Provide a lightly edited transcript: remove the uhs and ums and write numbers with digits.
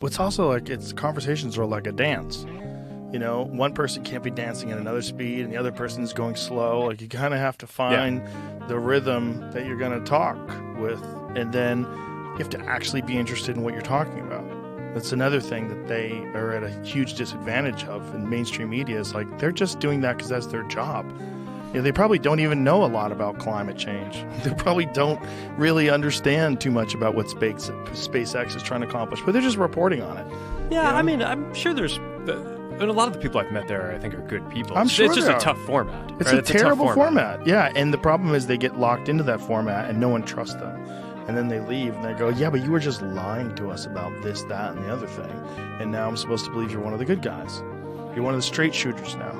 What's also like, it's conversations are like a dance. You know, one person can't be dancing at another speed and the other person's going slow. Like, you kind of have to find the rhythm that you're going to talk with, and then you have to actually be interested in what you're talking about. That's another thing that they are at a huge disadvantage of in mainstream media, is like, they're just doing that because that's their job. You know, they probably don't even know a lot about climate change. They probably don't really understand too much about what SpaceX is trying to accomplish, but they're just reporting on it. Yeah, you know? I mean, I'm sure there's... And a lot of the people I've met there, I think, are good people. I'm sure it's just they a are. tough format. It's right? a terrible format. Yeah, and the problem is they get locked into that format and no one trusts them. And then they leave and they go, yeah, but you were just lying to us about this, that, and the other thing. And now I'm supposed to believe you're one of the good guys. You're one of the straight shooters now.